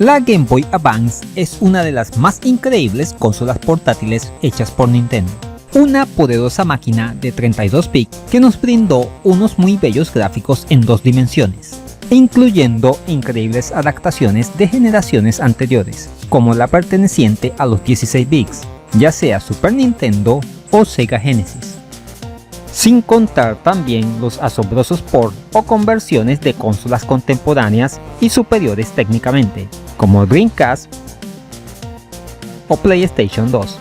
La Game Boy Advance es una de las más increíbles consolas portátiles hechas por Nintendo. Una poderosa máquina de 32 bits que nos brindó unos muy bellos gráficos en 2 dimensiones, incluyendo increíbles adaptaciones de generaciones anteriores, como la perteneciente a los 16 bits, ya sea Super Nintendo o Sega Genesis. Sin contar también los asombrosos ports o conversiones de consolas contemporáneas y superiores técnicamente, como Dreamcast o PlayStation 2.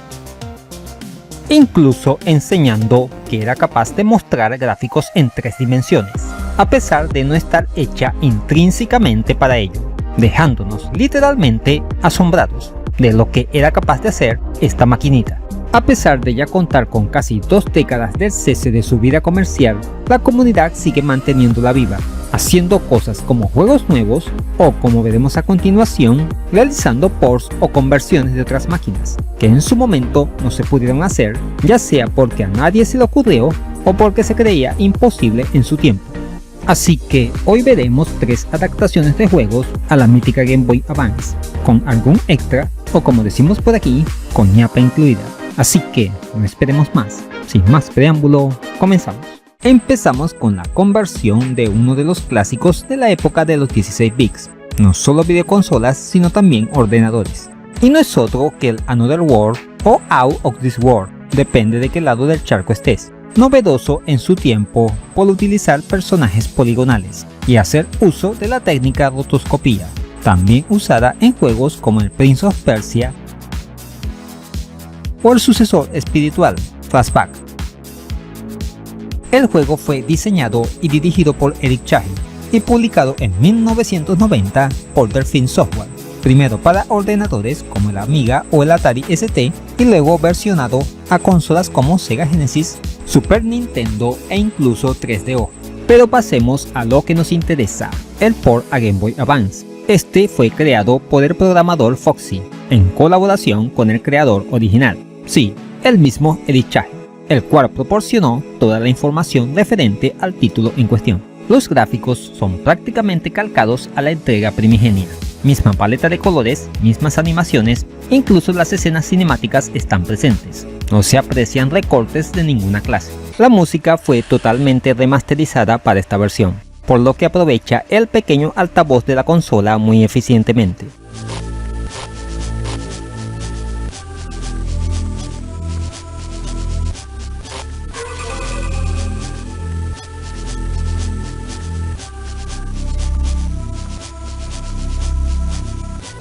Incluso enseñando que era capaz de mostrar gráficos en 3 dimensiones, a pesar de no estar hecha intrínsecamente para ello, dejándonos literalmente asombrados de lo que era capaz de hacer esta maquinita. A pesar de ya contar con casi 2 décadas del cese de su vida comercial, la comunidad sigue manteniéndola viva, haciendo cosas como juegos nuevos o, como veremos a continuación, realizando ports o conversiones de otras máquinas, que en su momento no se pudieron hacer, ya sea porque a nadie se le ocurrió o porque se creía imposible en su tiempo. Así que hoy veremos 3 adaptaciones de juegos a la mítica Game Boy Advance, con algún extra o, como decimos por aquí, con ñapa incluida. Así que no esperemos más, sin más preámbulo, comenzamos. Empezamos con la conversión de uno de los clásicos de la época de los 16 bits, no solo videoconsolas sino también ordenadores. Y no es otro que el Another World o Out of This World, depende de qué lado del charco estés. Novedoso en su tiempo por utilizar personajes poligonales y hacer uso de la técnica rotoscopía, también usada en juegos como el Prince of Persia o el sucesor espiritual, Flashback. El juego fue diseñado y dirigido por Eric Chahi y publicado en 1990 por Delphine Software, primero para ordenadores como el Amiga o el Atari ST y luego versionado a consolas como Sega Genesis, Super Nintendo e incluso 3DO. Pero pasemos a lo que nos interesa, el port a Game Boy Advance. Este fue creado por el programador Foxy, en colaboración con el creador original. Sí, el mismo Eric Chahi, el cual proporcionó toda la información referente al título en cuestión. Los gráficos son prácticamente calcados a la entrega primigenia. Misma paleta de colores, mismas animaciones, incluso las escenas cinemáticas están presentes. No se aprecian recortes de ninguna clase. La música fue totalmente remasterizada para esta versión, por lo que aprovecha el pequeño altavoz de la consola muy eficientemente.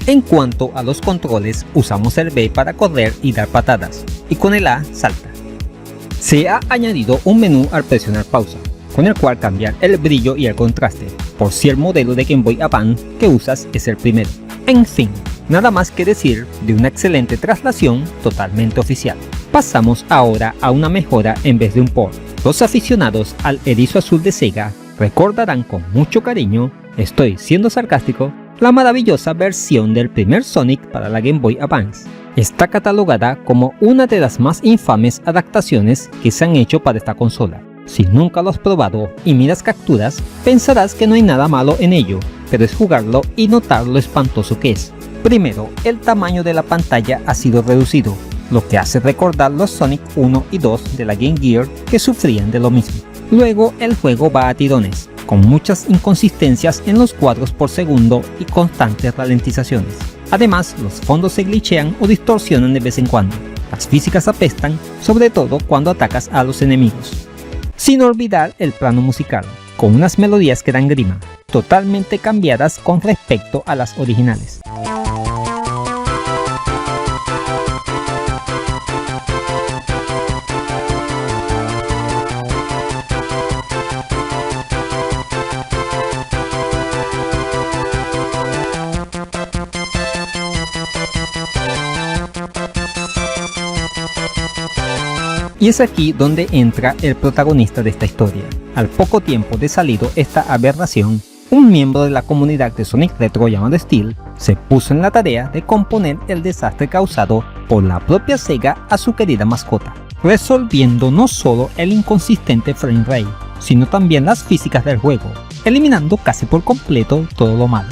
En cuanto a los controles, usamos el B para correr y dar patadas, y con el A salta. Se ha añadido un menú al presionar pausa, con el cual cambiar el brillo y el contraste, por si el modelo de Game Boy Advance que usas es el primero. En fin, nada más que decir de una excelente traslación totalmente oficial. Pasamos ahora a una mejora en vez de un port. Los aficionados al erizo azul de Sega recordarán con mucho cariño, estoy siendo sarcástico, la maravillosa versión del primer Sonic para la Game Boy Advance. Está catalogada como una de las más infames adaptaciones que se han hecho para esta consola. Si nunca lo has probado y miras capturas, pensarás que no hay nada malo en ello, pero es jugarlo y notar lo espantoso que es. Primero, el tamaño de la pantalla ha sido reducido, lo que hace recordar los Sonic 1 y 2 de la Game Gear que sufrían de lo mismo. Luego el juego va a tirones, con muchas inconsistencias en los cuadros por segundo y constantes ralentizaciones. Además, los fondos se glitchean o distorsionan de vez en cuando. Las físicas apestan, sobre todo cuando atacas a los enemigos. Sin olvidar el plano musical, con unas melodías que dan grima, totalmente cambiadas con respecto a las originales. Y es aquí donde entra el protagonista de esta historia. Al poco tiempo de salido esta aberración, un miembro de la comunidad de Sonic Retro llamado Steel se puso en la tarea de componer el desastre causado por la propia Sega a su querida mascota, resolviendo no solo el inconsistente frame rate, sino también las físicas del juego, eliminando casi por completo todo lo malo.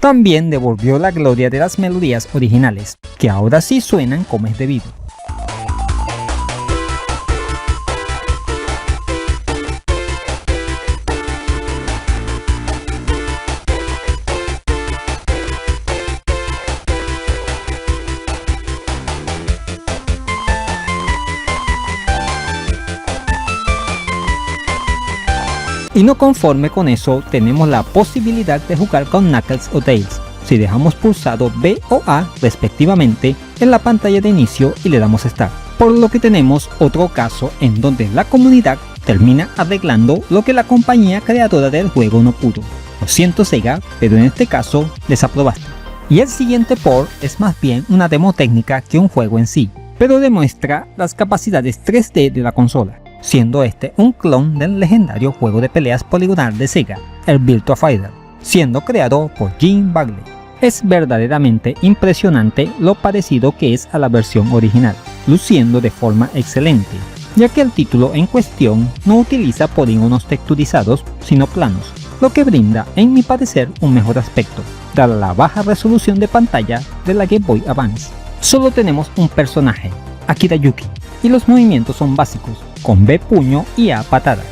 También devolvió la gloria de las melodías originales, que ahora sí suenan como es debido. Y no conforme con eso, tenemos la posibilidad de jugar con Knuckles o Tails, si dejamos pulsado B o A respectivamente en la pantalla de inicio y le damos Start. Por lo que tenemos otro caso en donde la comunidad termina arreglando lo que la compañía creadora del juego no pudo. Lo siento Sega, pero en este caso desaprobaste. Y el siguiente port es más bien una demo técnica que un juego en sí, pero demuestra las capacidades 3D de la consola, siendo este un clon del legendario juego de peleas poligonal de Sega, el Virtua Fighter, siendo creado por Jim Bagley. Es verdaderamente impresionante lo parecido que es a la versión original, luciendo de forma excelente, ya que el título en cuestión no utiliza polígonos texturizados, sino planos, lo que brinda, en mi parecer, un mejor aspecto, dada la baja resolución de pantalla de la Game Boy Advance. Solo tenemos un personaje, Akira Yuki, y los movimientos son básicos, con B puño y A patada.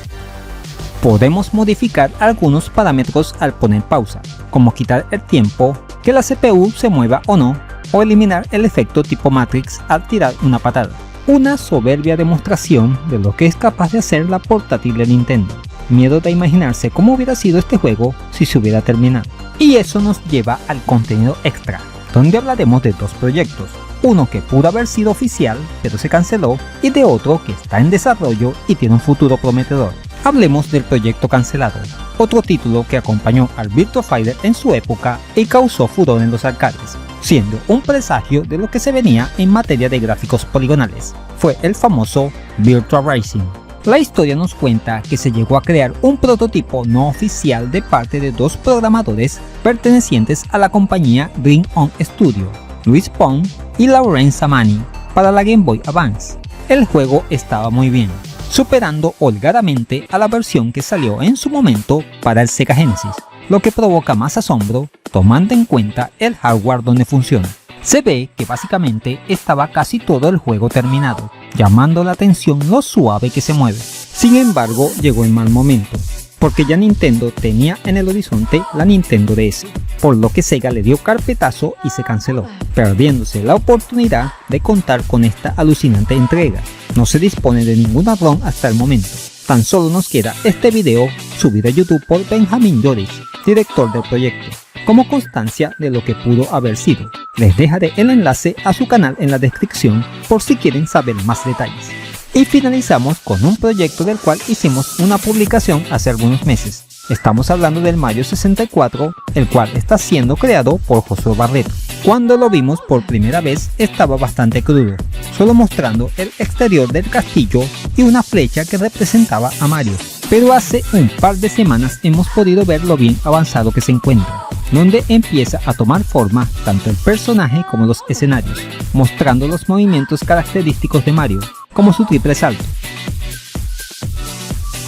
Podemos modificar algunos parámetros al poner pausa, como quitar el tiempo, que la CPU se mueva o no, o eliminar el efecto tipo Matrix al tirar una patada. Una soberbia demostración de lo que es capaz de hacer la portátil de Nintendo. Miedo de imaginarse cómo hubiera sido este juego si se hubiera terminado. Y eso nos lleva al contenido extra, donde hablaremos de dos proyectos. Uno que pudo haber sido oficial, pero se canceló, y de otro que está en desarrollo y tiene un futuro prometedor. Hablemos del proyecto cancelado, otro título que acompañó al Virtua Fighter en su época y causó furor en los arcades, siendo un presagio de lo que se venía en materia de gráficos poligonales. Fue el famoso Virtua Racing. La historia nos cuenta que se llegó a crear un prototipo no oficial de parte de dos programadores pertenecientes a la compañía Dream On Studio, Luis Pong y Laurent Samani, para la Game Boy Advance. El juego estaba muy bien, superando holgadamente a la versión que salió en su momento para el Sega Genesis, lo que provoca más asombro tomando en cuenta el hardware donde funciona. Se ve que básicamente estaba casi todo el juego terminado, llamando la atención lo suave que se mueve. Sin embargo, llegó en mal momento, porque ya Nintendo tenía en el horizonte la Nintendo DS, por lo que Sega le dio carpetazo y se canceló, perdiéndose la oportunidad de contar con esta alucinante entrega. No se dispone de ninguna ROM hasta el momento, tan solo nos queda este video subido a YouTube por Benjamin Joris, director del proyecto, como constancia de lo que pudo haber sido. Les dejaré el enlace a su canal en la descripción por si quieren saber más detalles. Y finalizamos con un proyecto del cual hicimos una publicación hace algunos meses. Estamos hablando del Mario 64, el cual está siendo creado por Josué Barreto. Cuando lo vimos por primera vez estaba bastante crudo, solo mostrando el exterior del castillo y una flecha que representaba a Mario. Pero hace un par de semanas hemos podido ver lo bien avanzado que se encuentra, donde empieza a tomar forma tanto el personaje como los escenarios, mostrando los movimientos característicos de Mario, como su triple salto.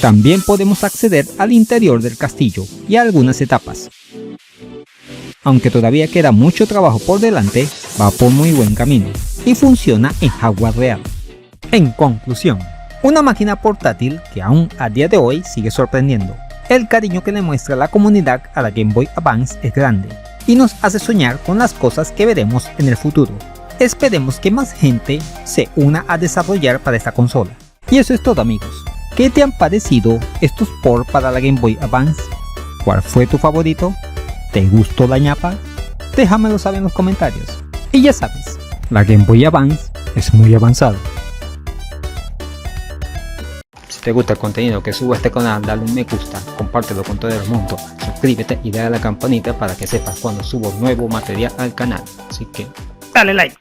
También podemos acceder al interior del castillo y a algunas etapas. Aunque todavía queda mucho trabajo por delante, va por muy buen camino y funciona en hardware real. En conclusión, una máquina portátil que aún a día de hoy sigue sorprendiendo. El cariño que le muestra la comunidad a la Game Boy Advance es grande y nos hace soñar con las cosas que veremos en el futuro. Esperemos que más gente se una a desarrollar para esta consola. Y eso es todo, amigos. ¿Qué te han parecido estos ports para la Game Boy Advance? ¿Cuál fue tu favorito? ¿Te gustó la ñapa? Déjamelo saber en los comentarios. Y ya sabes, la Game Boy Advance es muy avanzada. Si te gusta el contenido que subo a este canal, dale un me gusta, compártelo con todo el mundo, suscríbete y dale a la campanita para que sepas cuando subo nuevo material al canal. Así que dale like.